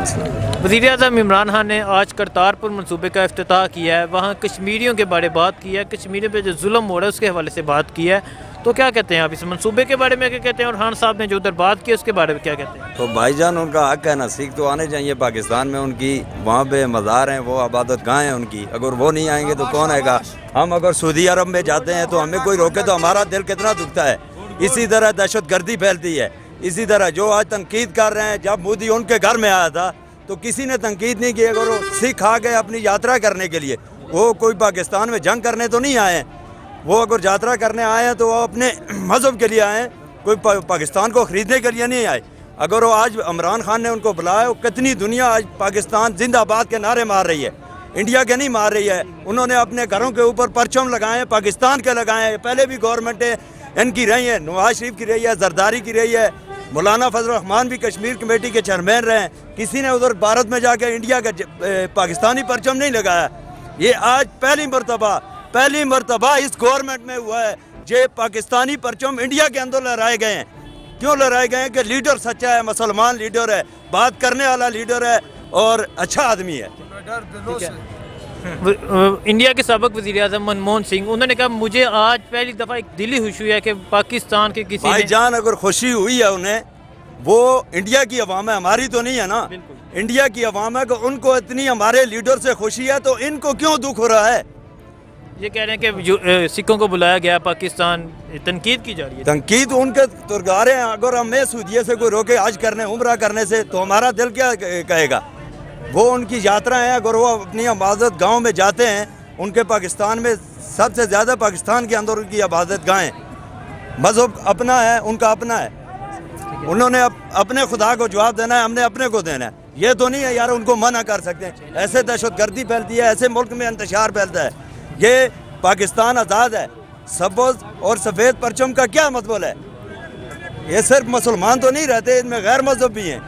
वज़ीर-ए-आज़म इमरान खान ने आज करतारपुर मनसूबे का इफ्तिताह किया है, वहाँ कश्मीरियों के बारे में बात की है, कश्मीरियों पे जो जुल्म हो रहा है उसके हवाले से बात की है। तो क्या कहते हैं आप इस मनसूबे के बारे में, क्या कहते हैं, और खान साहब ने जो उधर बात की उसके बारे में क्या कहते हैं? तो भाईजान उनका हक है ना, सिख तो आने चाहिए पाकिस्तान में, उनकी वहाँ पे मज़ार हैं, वो आबादत गाह हैं उनकी, अगर वो नहीं आएंगे तो कौन आएगा? हम अगर सऊदी अरब में जाते हैं तो हमें कोई रोके तो हमारा दिल कितना दुखता है। इसी तरह दहशत गर्दी फैलती है, इसी तरह जो आज तनकीद कर रहे हैं, जब मोदी उनके घर में आया था तो किसी ने तनकीद नहीं की। अगर वो सिख आ गए अपनी यात्रा करने के लिए, वो कोई पाकिस्तान में जंग करने तो नहीं आए हैं, वो अगर यात्रा करने आए हैं तो वो अपने मज़हब के लिए आए हैं, कोई पाकिस्तान को ख़रीदने के लिए नहीं आए। अगर वो आज इमरान खान ने उनको बुलाया, कितनी दुनिया आज पाकिस्तान जिंदाबाद के नारे मार रही है, इंडिया के नहीं मार रही है। उन्होंने अपने घरों के ऊपर परचम लगाए हैं, पाकिस्तान के लगाए हैं। पहले भी गवर्नमेंटें इनकी रही हैं, नवाज शरीफ की रही है, जरदारी की रही है, मौलाना फजल रहमान भी कश्मीर कमेटी के चेयरमैन रहे हैं। किसी ने उधर भारत में जाके इंडिया का पाकिस्तानी परचम नहीं लगाया। ये आज पहली मरतबा इस गवर्नमेंट में हुआ है जे पाकिस्तानी परचम इंडिया के अंदर लहराए गए हैं। क्यों लहराए गए हैं? कि लीडर सच्चा है, मुसलमान लीडर है, बात करने वाला लीडर है और अच्छा आदमी है। इंडिया के साबिक वज़ीर-ए-आज़म मनमोहन सिंह, उन्होंने कहा मुझे आज पहली दफ़ा एक दिली खुशी हुई है कि पाकिस्तान के किसी भाईजान अगर खुशी हुई है उन्हें, वो इंडिया की अवाम है, हमारी तो नहीं है ना। इंडिया की अवाम है कि उनको इतनी हमारे लीडर से खुशी है, तो इनको क्यों दुख हो रहा है? ये कह रहे हैं कि सिखों को बुलाया गया पाकिस्तान, तनकीद की जा रही है। तनकीद उनके तुरगारे हैं। अगर हमें सऊदीया से कोई रोके हज करने, उम्रा करने से, तो हमारा दिल क्या कहेगा? वो उनकी यात्रा है। अगर वो अपनी इबादत गाँव में जाते हैं, उनके पाकिस्तान में सबसे ज़्यादा पाकिस्तान के अंदर उनकी इबादत गाहें, मज़हब अपना है, उनका अपना है, उन्होंने अपने खुदा को जवाब देना है, हमने अपने को देना है। ये तो नहीं है यार उनको मना कर सकते हैं। ऐसे दहशत गर्दी फैलती है, ऐसे मुल्क में इंतशार फैलता है। ये पाकिस्तान आज़ाद है, सबोज और सफ़ेद परचम का क्या मतलब है? ये सिर्फ मुसलमान तो नहीं रहते, इनमें गैर मजहब भी हैं।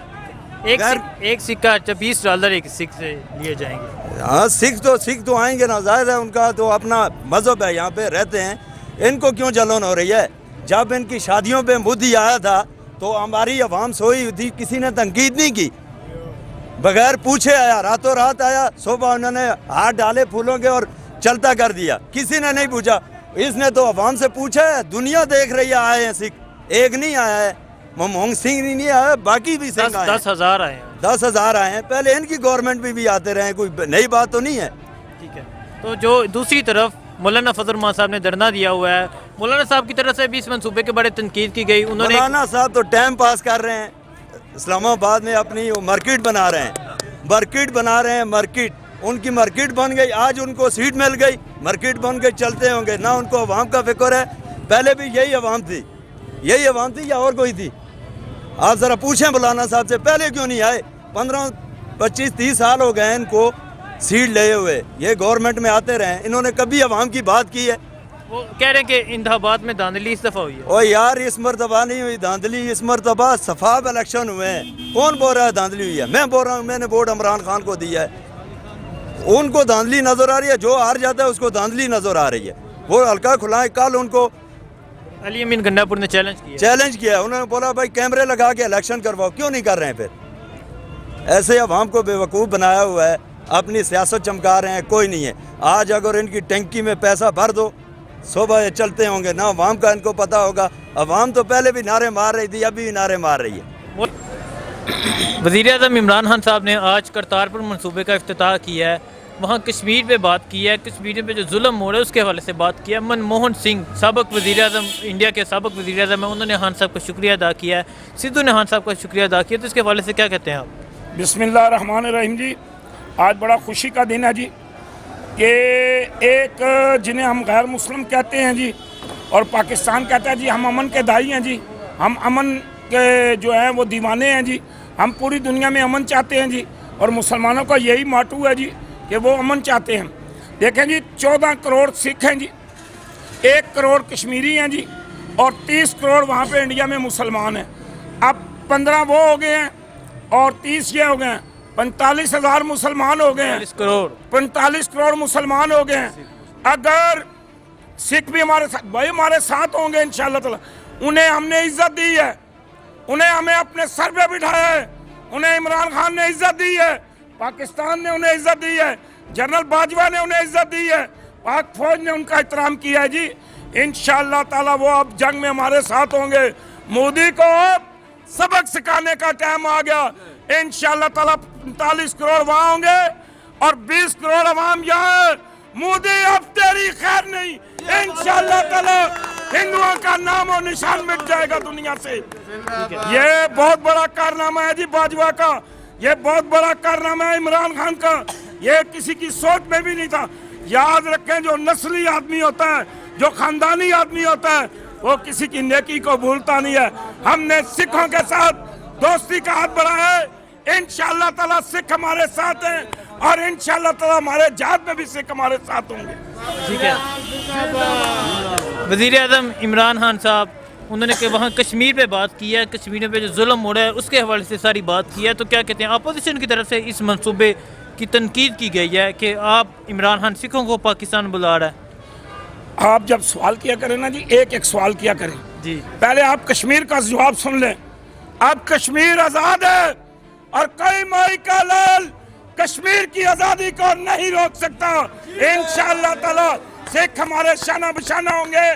एक सिक्का $20 एक सिख से लिए जाएंगे। हाँ, सिख तो आएंगे ना, जाहिर है उनका तो अपना मजहब है, यहाँ पे रहते हैं। इनको क्यों जलन हो रही है? जब इनकी शादियों पे मोदी आया था तो हमारी अवाम सोई हुई थी, किसी ने तनकीद नहीं की, बगैर पूछे आया, रातों रात आया, सुबह उन्होंने हाथ डाले फूलों के और चलता कर दिया, किसी ने नहीं पूछा। इसने तो अवाम से पूछा है, दुनिया देख रही है, आए हैं सिख, एक नहीं आया है, मनमोहन सिंह नहीं आया, बाकी भी सिख 10,000 आए हैं। 10,000 आए हैं। पहले इनकी गवर्नमेंट भी आते रहे, कोई नई बात तो नहीं है। ठीक है, तो जो दूसरी तरफ मौलाना फजल रहमान साहब ने धरना दिया हुआ है, मौलाना साहब की तरफ से भी इस मनसूबे के बारे तनकीद की गई। उन्होंने मौलाना साहब तो टाइम पास कर रहे हैं, इस्लामाबाद में अपनी मार्केट बना रहे हैं, मार्केट उनकी मार्केट बन गई, आज उनको सीट मिल गई, मार्केट बन गई, चलते होंगे ना, उनको अवाम का फिक्र है। पहले भी यही अवाम थी या और कोई थी? आप ज़रा पूछें मौलाना साहब से, पहले क्यों नहीं आए? 15, 25, 30 साल हो गए इनको सीट लिए हुए, ये गवर्नमेंट में आते रहे, इन्होंने कभी अवाम की बात की है? वो कह रहे हैं कि इंतखाबात में धांधली इस दफ़ा हुई है। ओ यार, इस मरतबा नहीं हुई धांधली, इस मरतबा शफाफ इलेक्शन हुए हैं। कौन बोल रहा है धांधली हुई है? मैं बोल रहा हूँ, मैंने वोट इमरान खान को दिया है। उनको धांधली नजर आ रही है, जो हार जाता है उसको धांधली नजर आ रही है। वो हल्का खुलाए। कल उनको अली अमीन गंडापुर ने चैलेंज किया, उन्होंने बोला भाई कैमरे लगा के इलेक्शन करवाओ, क्यों नहीं कर रहे हैं? फिर ऐसे अवाम को बेवकूफ़ बनाया हुआ है, अपनी सियासत चमका रहे हैं, कोई नहीं है। आज अगर इनकी टंकी में पैसा भर दो, सुबह ये चलते होंगे ना, अवाम का इनको पता होगा। अवाम तो पहले भी नारे मार रही थी, अभी भी नारे मार रही है। वज़ीर-ए-आज़म इमरान खान साहब ने आज करतारपुर मनसूबे का इफ्तिताह किया है, वहाँ कश्मीर पे बात की है, कश्मीर पे जो जुल्म हो रहा है उसके हवाले से बात किया। मनमोहन सिंह साबिक वज़ीर-ए-आज़म, इंडिया के साबिक वज़ीर-ए-आज़म है, उन्होंने खान साहब का शुक्रिया अदा किया है, सिद्धू ने खान साहब का शुक्रिया अदा किया। तो इसके हवाले से क्या कहते हैं आप? बिस्मिल्लाहिर्रहमानिर्रहीम जी, आज बड़ा खुशी का दिन है जी कि एक जिन्हें हम गैर मुस्लिम कहते हैं जी, और पाकिस्तान कहता है जी हम अमन के दाई हैं जी, हम अमन के जो हैं वो दीवाने हैं जी, हम पूरी दुनिया में अमन चाहते हैं जी, और मुसलमानों का यही माटू है जी कि वो अमन चाहते हैं। देखें जी, 14 करोड़ सिख हैं जी, 1 करोड़ कश्मीरी हैं जी, और 30 करोड़ वहाँ पे इंडिया में मुसलमान हैं। अब 15 वो हो गए हैं और 30 ये हो गए हैं, 45,000 मुसलमान हो गए हैं, 45 करोड़ मुसलमान हो गए हैं। अगर सिख भी हमारे साथ, भाई हमारे साथ होंगे इंशाअल्लाह ताला, उन्हें हमने इज्जत दी है, उन्हें हमें अपने सर पे बिठाया है, उन्हें इमरान खान ने इज्जत दी है, पाकिस्तान ने उन्हें इज्जत दी है, जनरल बाजवा ने उन्हें इज्जत दी है, पाक फौज ने उनका एहतराम किया है जी। इंशाअल्लाह ताला वो अब जंग में हमारे साथ होंगे। मोदी को अब सबक सिखाने का टाइम आ गया। इंशाअल्लाह ताला 45 करोड़ वहाँ होंगे और 20 करोड़ अवाम यहाँ। मोदी अब तेरी खैर नहीं, इंशाअल्लाह ताला हिंदुओं का नाम और निशान मिट जाएगा दुनिया से। ये बहुत बड़ा कारनामा है जी बाजवा का, ये बहुत बड़ा कारनामा है इमरान खान का, ये किसी की सोच में भी नहीं था। याद रखें, जो नस्ली आदमी होता है, जो खानदानी आदमी होता है, वो किसी की नेकी को भूलता नहीं है। हमने सिखों के साथ दोस्ती का हाथ बढ़ाया है। इंशाअल्लाह ताला सिख हमारे साथ हैं और इंशाअल्लाह ताला हमारे जात में भी सिख हमारे साथ होंगे। ठीक है। वज़ीर आज़म इमरान खान साहब, उन्होंने कि वहाँ कश्मीर पे बात की है, कश्मीर पे जो जुल्म हो रहा है उसके हवाले से सारी बात की है। तो क्या कहते हैं, अपोजिशन की तरफ से इस मंसूबे की तनकीद की गई है कि आप इमरान खान सिखों को पाकिस्तान बुला रहा है। आप जब सवाल किया करें ना जी, एक एक सवाल किया करें जी। पहले आप कश्मीर का जवाब सुन लें। अब कश्मीर आज़ाद है और कई माई का लाल कश्मीर की आज़ादी को नहीं रोक सकता। इंशाअल्लाह ताला सिख हमारे शाना बशाना होंगे,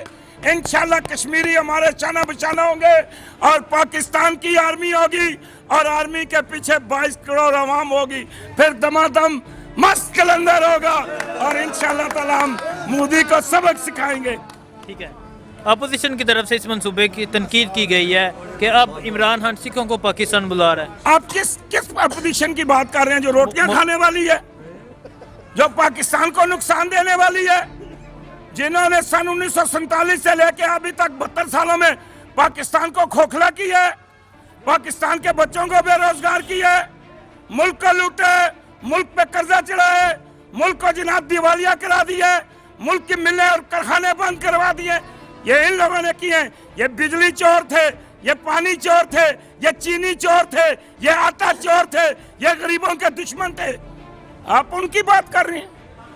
इंशाअल्लाह कश्मीरी हमारे शाना बशाना होंगे और पाकिस्तान की आर्मी होगी और आर्मी के पीछे 22 करोड़ अवाम होगी। फिर दमादम मस्त कलंदर होगा और इंशाअल्लाह ताला हम मोदी को सबक सिखाएंगे। ठीक है। अपोजिशन की तरफ से इस मंसूबे की तनकीद की गई है कि अब इमरान खान सिखों को पाकिस्तान बुला रहा है। आप किस अपोजिशन की बात कर रहे हैं? जो रोटियां खाने वाली है, जो पाकिस्तान को नुकसान देने वाली है, जिन्होंने सन 1947 से लेके अभी तक 72 सालों में पाकिस्तान को खोखला किया है, पाकिस्तान के बच्चों को बेरोजगार किया है, मुल्क को लूटे, मुल्क पे कर्जा चढ़ाए, मुल्क को जनाब दिवालिया करा दिया, मुल्क की मिलें और कारखाने बंद करवा दिए। ये इन लोगों ने किए। ये बिजली चोर थे, ये पानी चोर थे, ये चीनी चोर थे, ये आटा चोर थे, ये गरीबों के दुश्मन थे। आप उनकी बात कर रहे हैं,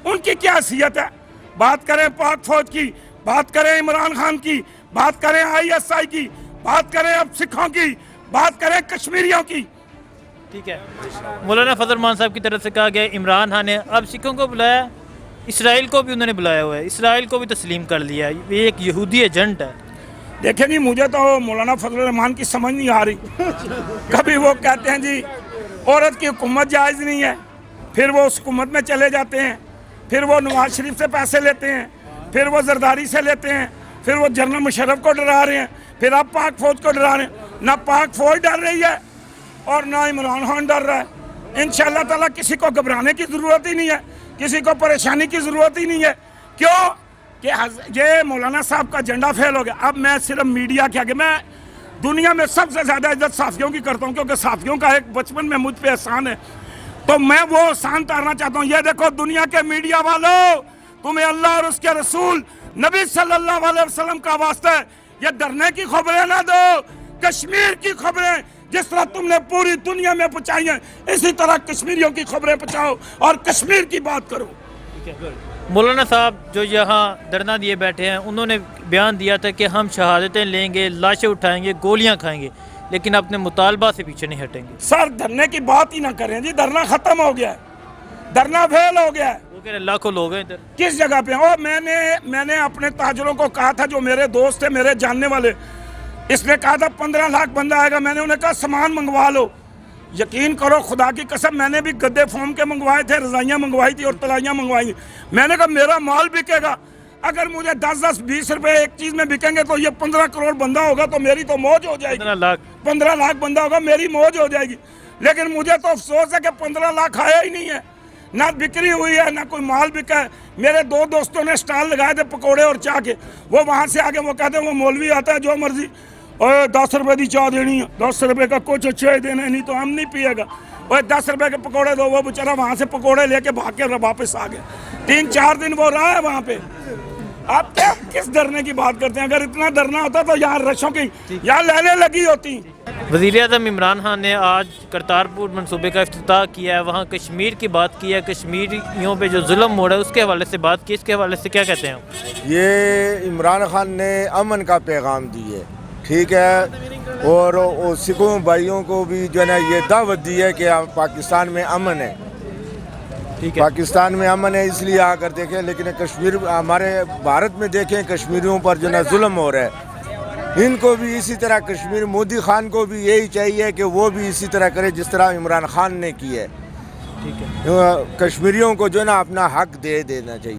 उनकी क्या हैसियत है? बात करें पाक फौज की, बात करें इमरान खान की, बात करें ISI की, बात करें अब सिखों की, बात करें कश्मीरियों की। ठीक है। मौलाना फजल रहमान साहब की तरफ से कहा गया इमरान खान ने अब सिखों को बुलाया, इसराइल को भी उन्होंने बुलाया हुआ है, इसराइल को भी तस्लीम कर लिया। ये एक यहूदी एजेंट है। देखें जी, मुझे तो मौलाना फजल रहमान की समझ नहीं आ रही। कभी वो कहते हैं जी औरत की हुकूमत जायज़ नहीं है, फिर वो उस हुकूमत में चले जाते हैं, फिर वो नवाज शरीफ से पैसे लेते हैं, फिर वो जरदारी से लेते हैं, फिर वो जनरल मुशर्रफ को डरा रहे हैं, फिर आप पाक फौज को डरा रहे हैं। ना पाक फौज डर रही है और ना इमरान खान डर रहा है। इंशाअल्लाह ताला किसी को घबराने की ज़रूरत ही नहीं है, किसी को परेशानी की ज़रूरत ही नहीं है। क्यों कि ये मौलाना साहब का झंडा फेल हो गया। अब मैं सिर्फ मीडिया के आगे, मैं दुनिया में सबसे ज़्यादा इज्जत साफ़ियों की करता हूँ, क्योंकि साफ़ियों का एक बचपन में मुझ पे एहसान है, तो मैं वो एहसान तारना चाहता हूँ। ये देखो दुनिया के मीडिया वालों, तुम्हें अल्लाह और उसके रसूल नबी सल्लल्लाहु अलैहि वसल्लम का वास्ता है, ये डरने की खबरें ना दो। कश्मीर की खबरें जिस तरह तुमने पूरी दुनिया में पहुँचाई हैं, इसी तरह कश्मीरियों की खबरें पहुँचाओ और कश्मीर की बात करो। मौलाना साहब जो यहाँ धरना दिए बैठे हैं, उन्होंने बयान दिया था कि हम शहादतें लेंगे, लाशें उठाएंगे, गोलियां खाएंगे, लेकिन अपने मुतालबा से पीछे नहीं हटेंगे। सर धरने की बात ही ना करें जी, धरना खत्म हो गया है, धरना फेल हो गया है। वो कह रहे लाखों लोग हैं इधर। किस जगह पे? और मैंने अपने ताजरों को कहा था, जो मेरे दोस्त थे, मेरे जानने वाले, इसने कहा था 15 लाख बंदा आएगा। मैंने उन्हें कहा सामान मंगवा लो। यकीन करो खुदा की कसम, मैंने भी गद्दे फोम के मंगवाए थे, रजाइयाँ मंगवाई थी और तलाइयाँ मंगवाई। मैंने कहा मेरा माल बिकेगा, अगर मुझे 10-10, 20 रुपए एक चीज़ में बिकेंगे तो ये 15 करोड़ बंदा होगा, तो मेरी तो मौज हो जाएगी। 15 लाख बंदा होगा, मेरी मौज हो जाएगी। लेकिन मुझे तो अफसोस है कि 15 लाख आया ही नहीं है, ना बिक्री हुई है, ना कोई माल बिका है। मेरे 2 दोस्तों ने स्टॉल लगाए थे पकोड़े और चाय के, वो वहाँ से आगे वो कहते हैं वो मौलवी आता है जो मर्जी, और 10 रुपए की चाय देनी है, 10 रुपए का कुछ चाय देना है, नहीं तो हम नहीं पिएगा। और 10 रुपए के पकोड़े दो। वो बेचारा वहाँ से पकोड़े लेके भाग के वापस आ गया। 3-4 दिन वो रहा है वहाँ पे। आप क्या किस डरने की बात करते हैं? अगर इतना डरना होता तो यहाँ रशों की यहाँ लाइनें लगी होती। वज़ीर आज़म इमरान खान ने आज करतारपुर मंसूबे का इफ्तिताह किया है, वहाँ कश्मीर की बात की है, कश्मीरियों पे जो जुल्म हो रहा है उसके हवाले से बात की। इसके हवाले से क्या कहते हैं? ये इमरान खान ने अमन का पैगाम दिए, ठीक है, اور سکھوں بھائیوں کو بھی جو ہے نا یہ دعوت دی ہے کہ پاکستان میں امن ہے، ٹھیک ہے، پاکستان میں امن ہے، اس لیے آ کر دیکھیں. لیکن کشمیر ہمارے بھارت میں دیکھیں کشمیریوں پر جو ہے نا ظلم ہو رہا ہے. ان کو بھی اسی طرح کشمیر مودی خان کو بھی یہی چاہیے کہ وہ بھی اسی طرح کرے جس طرح عمران خان نے کی ہے. ٹھیک ہے. کشمیریوں کو جو ہے نا اپنا حق دے دینا چاہیے.